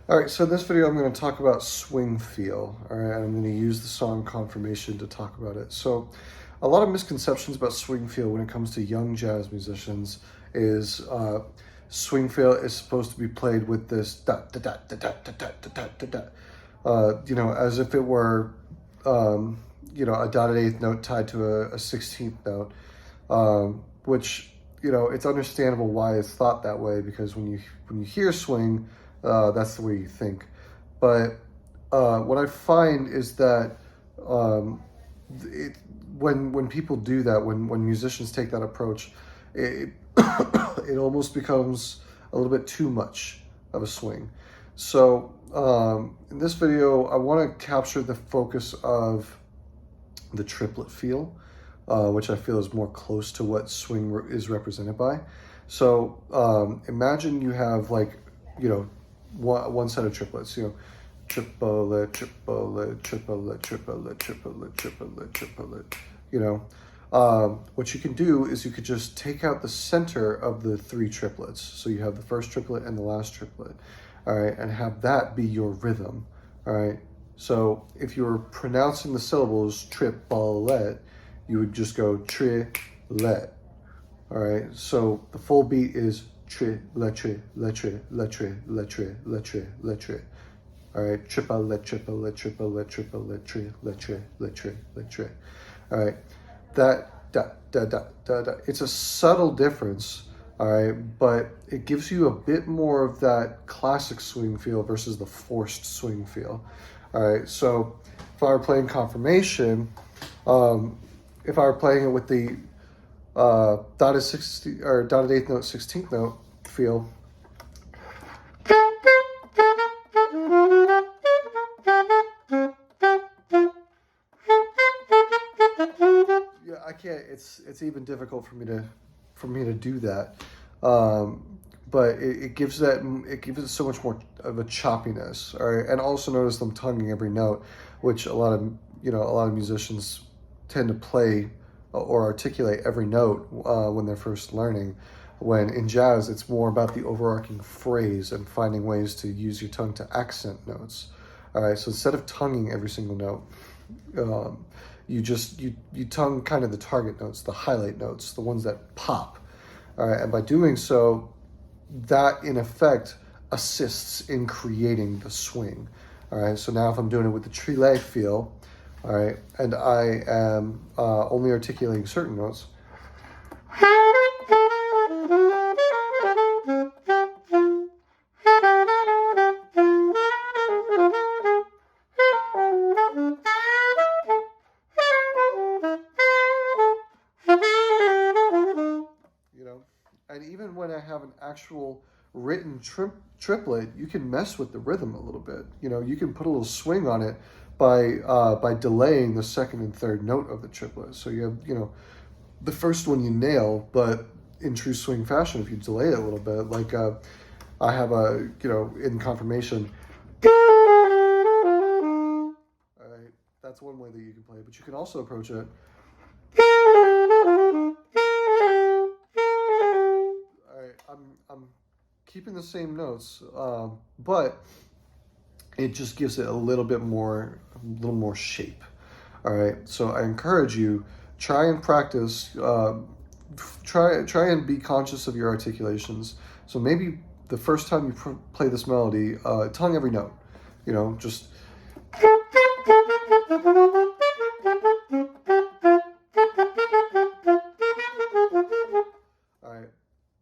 All right, so in this video, I'm going to talk about swing feel. All right, and I'm going to use the song Confirmation to talk about it. So, a lot of misconceptions about swing feel when it comes to young jazz musicians is swing feel is supposed to be played with this da da da da da da da da da da, as if it were, a dotted eighth note tied to a 16th note, which it's understandable why it's thought that way because when you hear swing. That's the way you think. But what I find is that when people do that, when musicians take that approach, it it almost becomes a little bit too much of a swing. So in this video, I want to capture the focus of the triplet feel, which I feel is more close to what swing is represented by. So imagine you have one set of triplets, triplet, triplet, triplet, triplet, triplet, triplet, triplet, what you can do is you could just take out the center of the three triplets. So you have the first triplet and the last triplet, all right, and have that be your rhythm, all right? So if you're pronouncing the syllables triplet, you would just go tri-let, all right? So the full beat is tre, le, tre, le, tre, le, tre, le, tre, le, tre, le, tre. All right, triplet, triplet, triplet, triplet, tre, le, tre, le, tre, le, tre. All right, that da da da da da. It's a subtle difference, all right, but it gives you a bit more of that classic swing feel versus the forced swing feel. All right, so if I were playing Confirmation, if I were playing it with the dotted 60 or dotted eighth note, 16th note feel. Yeah, I can't. It's even difficult for me to do that. But it gives it so much more of a choppiness. All right, and also notice them tonguing every note, which a lot of musicians tend to play or articulate every note when they're first learning, when in jazz it's more about the overarching phrase and finding ways to use your tongue to accent notes. All right, so instead of tonguing every single note, you tongue kind of the target notes, the highlight notes, the ones that pop. All right, and by doing so, that in effect assists in creating the swing. All right, so now if I'm doing it with the trile feel, all right, and I am only articulating certain notes. And even when I have an actual written triplet, you can mess with the rhythm a little bit. You can put a little swing on it by delaying the second and third note of the triplet. So you have, the first one you nail, but in true swing fashion, if you delay it a little bit, like I have in Confirmation. All right, that's one way that you can play it, but you can also approach it. I'm keeping the same notes, but it just gives it a little more shape. All right, so I encourage you, try and practice, try and be conscious of your articulations. So maybe the first time you play this melody, tongue every note, just.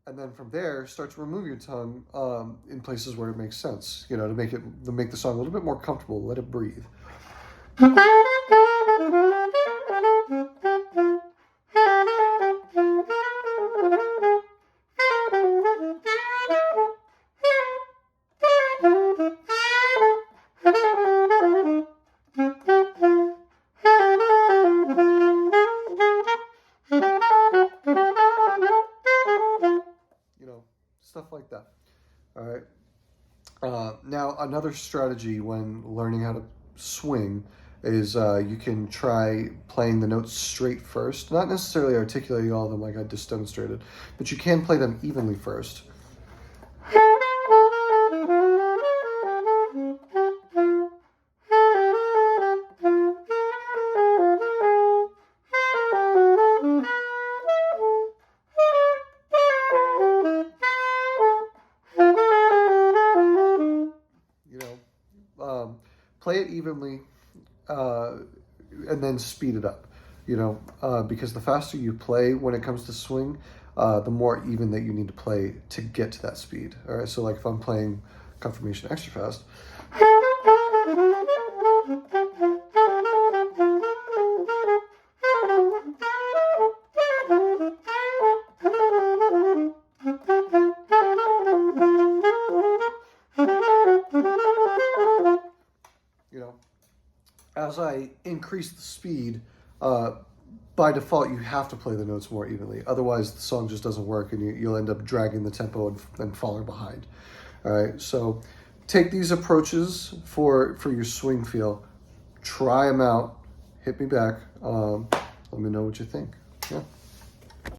And then from there, start to remove your tongue in places where it makes sense, to make the song a little bit more comfortable. Let it breathe. Stuff like that. All right. Now, another strategy when learning how to swing is you can try playing the notes straight first, not necessarily articulating all of them like I just demonstrated, but you can play them evenly first. play it evenly, and then speed it up. Because the faster you play when it comes to swing, the more even that you need to play to get to that speed. All right, so like if I'm playing Confirmation extra fast, as I increase the speed, by default, you have to play the notes more evenly. Otherwise, the song just doesn't work, and you'll end up dragging the tempo and falling behind. All right, so take these approaches for your swing feel. Try them out. Hit me back. Let me know what you think. Yeah.